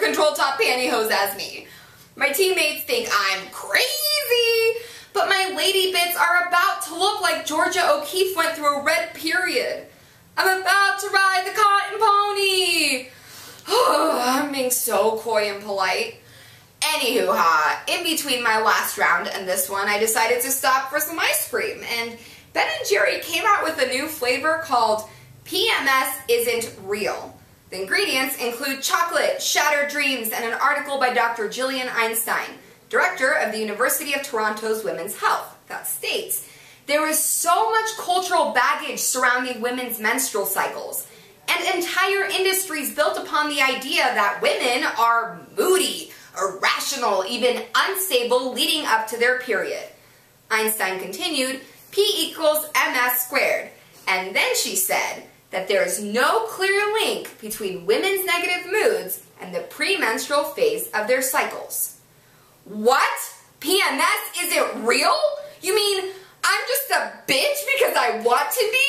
control top pantyhose as me. My teammates think I'm crazy, but my lady bits are about to look like Georgia O'Keeffe went through a red period. I'm about to ride the cotton pony. I'm being so coy and polite. Anywho, in between my last round and this one, I decided to stop for some ice cream, and Ben & Jerry came out with a new flavor called PMS Isn't Real. The ingredients include chocolate, shattered dreams, and an article by Dr. Gillian Einstein, director of the University of Toronto's Women's Health, that states, "There is so much cultural baggage surrounding women's menstrual cycles, and entire industries built upon the idea that women are moody, irrational, even unstable leading up to their period." Einstein continued, P equals MS squared, and then she said that there is no clear link between women's negative moods and the premenstrual phase of their cycles. What? PMS isn't real? You mean I'm just a bitch because I want to be?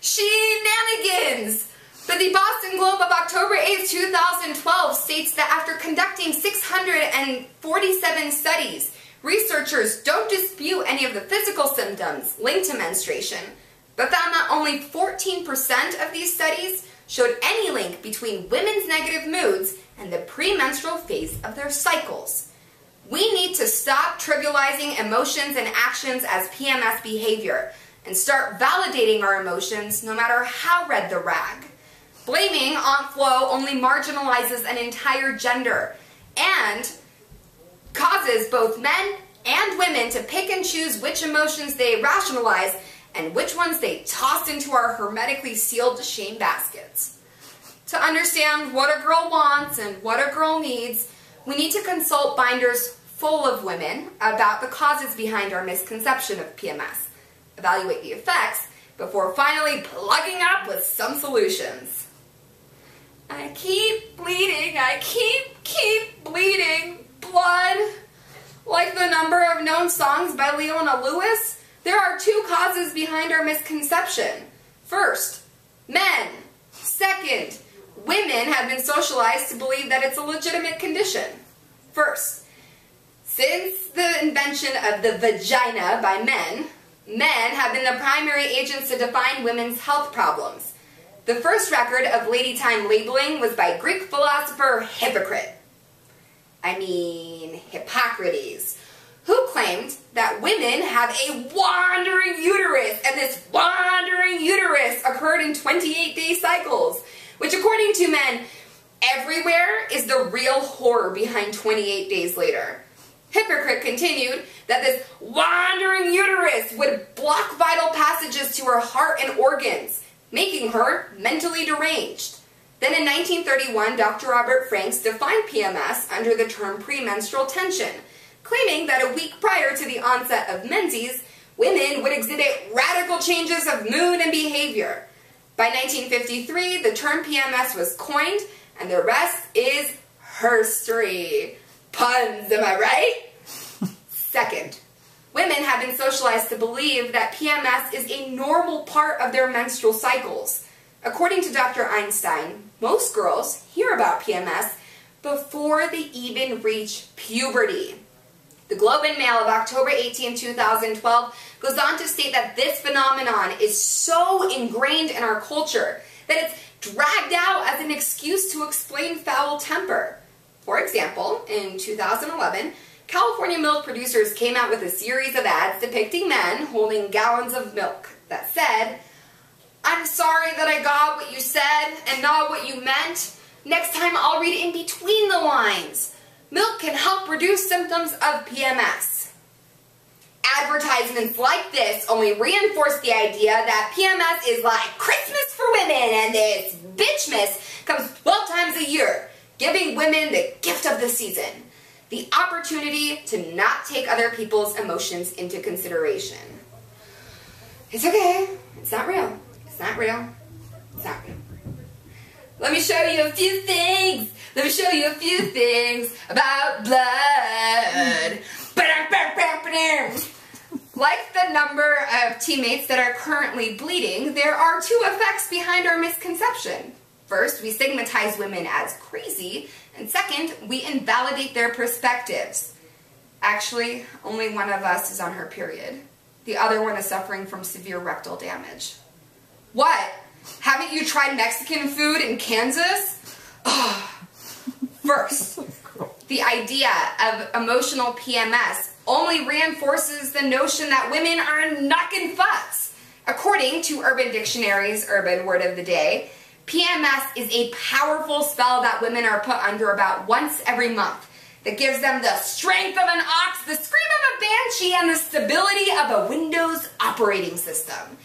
Shenanigans! But the Boston Globe of October 8, 2012 states that after conducting 647 studies, researchers don't dispute any of the physical symptoms linked to menstruation, but found that only 14% of these studies showed any link between women's negative moods and the premenstrual phase of their cycles. We need to stop trivializing emotions and actions as PMS behavior and start validating our emotions no matter how red the rag. Blaming Aunt Flo only marginalizes an entire gender and causes both men and women to pick and choose which emotions they rationalize and which ones they toss into our hermetically sealed shame baskets. To understand what a girl wants and what a girl needs, we need to consult binders full of women about the causes behind our misconception of PMS, evaluate the effects, before finally plugging up with some solutions. I keep bleeding, I keep bleeding. Blood. Like the number of known songs by Leona Lewis, there are two causes behind our misconception. First, men. Second, women have been socialized to believe that it's a legitimate condition. First, since the invention of the vagina by men, men have been the primary agents to define women's health problems. The first record of lady time labeling was by Greek philosopher Hippocrates, who claimed that women have a wandering uterus, and this wandering uterus occurred in 28-day cycles, which according to men everywhere is the real horror behind 28 days later. Hippocrates continued that this wandering uterus would block vital passages to her heart and organs, making her mentally deranged. Then in 1931, Dr. Robert Franks defined PMS under the term premenstrual tension, claiming that a week prior to the onset of menses, women would exhibit radical changes of mood and behavior. By 1953, the term PMS was coined, and the rest is herstory. Puns, am I right? Second, women have been socialized to believe that PMS is a normal part of their menstrual cycles. According to Dr. Einstein, most girls hear about PMS before they even reach puberty. The Globe and Mail of October 18, 2012 goes on to state that this phenomenon is so ingrained in our culture that it's dragged out as an excuse to explain foul temper. For example, in 2011, California milk producers came out with a series of ads depicting men holding gallons of milk that said, "I'm sorry that I got what you said and not what you meant. Next time I'll read in between the lines. Milk can help reduce symptoms of PMS." Advertisements like this only reinforce the idea that PMS is like Christmas for women and this bitchmas comes 12 times a year, giving women the gift of the season. The opportunity to not take other people's emotions into consideration. It's okay. It's not real. It's not real. It's not real. Let me show you a few things. Let me show you a few things about blood. Like the number of teammates that are currently bleeding, there are two effects behind our misconception. First, we stigmatize women as crazy, and second, we invalidate their perspectives. Actually, only one of us is on her period. The other one is suffering from severe rectal damage. What? Haven't you tried Mexican food in Kansas? First, the idea of emotional PMS only reinforces the notion that women are knockin' fucks. According to Urban Dictionary's Urban Word of the Day, PMS is a powerful spell that women are put under about once every month that gives them the strength of an ox, the scream of a banshee, and the stability of a Windows operating system.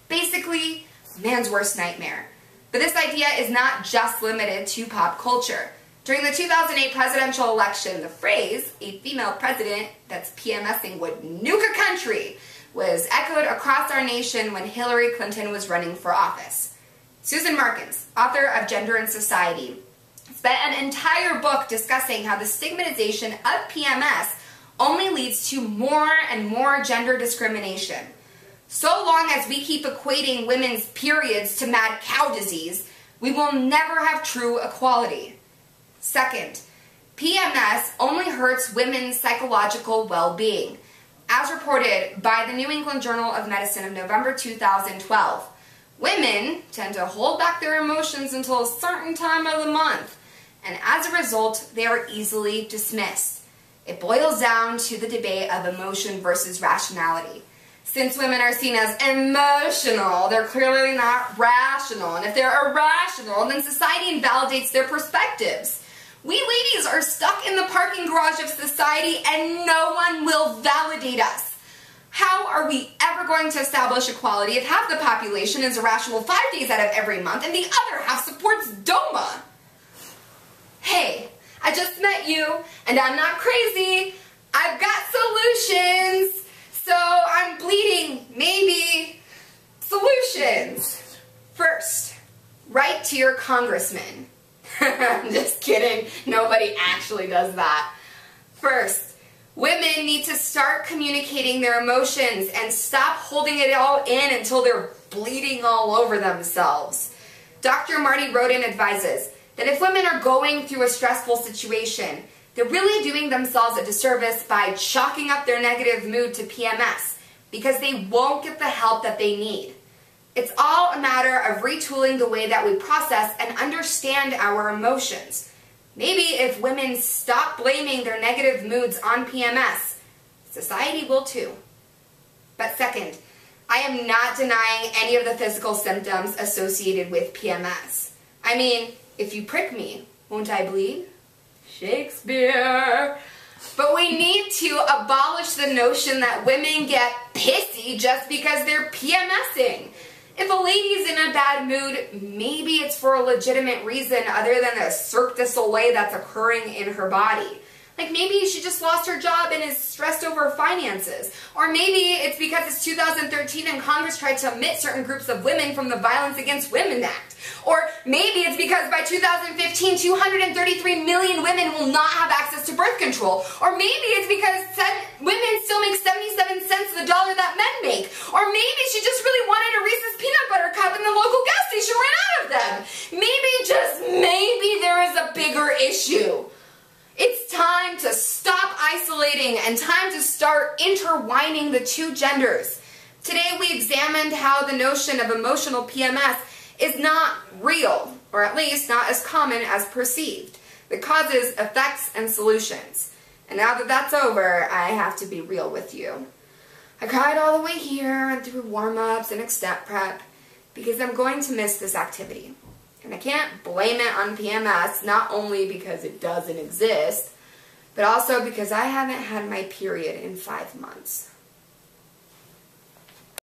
Basically, man's worst nightmare. But this idea is not just limited to pop culture. During the 2008 presidential election, the phrase, "a female president that's PMSing would nuke a country," was echoed across our nation when Hillary Clinton was running for office. Susan Markins, author of Gender and Society, spent an entire book discussing how the stigmatization of PMS only leads to more and more gender discrimination. So long as we keep equating women's periods to mad cow disease, we will never have true equality. Second, PMS only hurts women's psychological well-being. As reported by the New England Journal of Medicine of November 2012, women tend to hold back their emotions until a certain time of the month, and as a result, they are easily dismissed. It boils down to the debate of emotion versus rationality. Since women are seen as emotional, they're clearly not rational, and if they're irrational, then society invalidates their perspectives. We ladies are stuck in the parking garage of society, and no one will validate us. How are we ever going to establish equality if half the population is irrational 5 days out of every month and the other half supports DOMA? Hey, I just met you, and I'm not crazy. I've got solutions. So I'm bleeding, maybe. Solutions. First, write to your congressman. I'm just kidding. Nobody actually does that. First, women need to start communicating their emotions and stop holding it all in until they're bleeding all over themselves. Dr. Marty Roden advises that if women are going through a stressful situation, they're really doing themselves a disservice by chalking up their negative mood to PMS because they won't get the help that they need. It's all a matter of retooling the way that we process and understand our emotions. Maybe if women stop blaming their negative moods on PMS, society will too. But second, I am not denying any of the physical symptoms associated with PMS. I mean, if you prick me, won't I bleed? Shakespeare. But we need to abolish the notion that women get pissy just because they're PMSing. If a lady's in a bad mood, maybe it's for a legitimate reason other than the Cirque du Soleil that's occurring in her body. Like maybe she just lost her job and is stressed over finances. Or maybe it's because it's 2013 and Congress tried to omit certain groups of women from the Violence Against Women Act. Or maybe it's because by 2015, 233 million women will not have access to birth control. Or maybe it's because women still make 77 cents of the dollar that men make. Or maybe she just really wanted a Reese's peanut butter cup and the local gas station ran out of them. Maybe, just maybe, there is a bigger issue. It's time to stop isolating and time to start intertwining the two genders. Today we examined how the notion of emotional PMS is not real, or at least not as common as perceived. The causes, effects, and solutions. And now that that's over, I have to be real with you. I cried all the way here and through warm-ups and extent prep because I'm going to miss this activity. And I can't blame it on PMS, not only because it doesn't exist, but also because I haven't had my period in 5 months.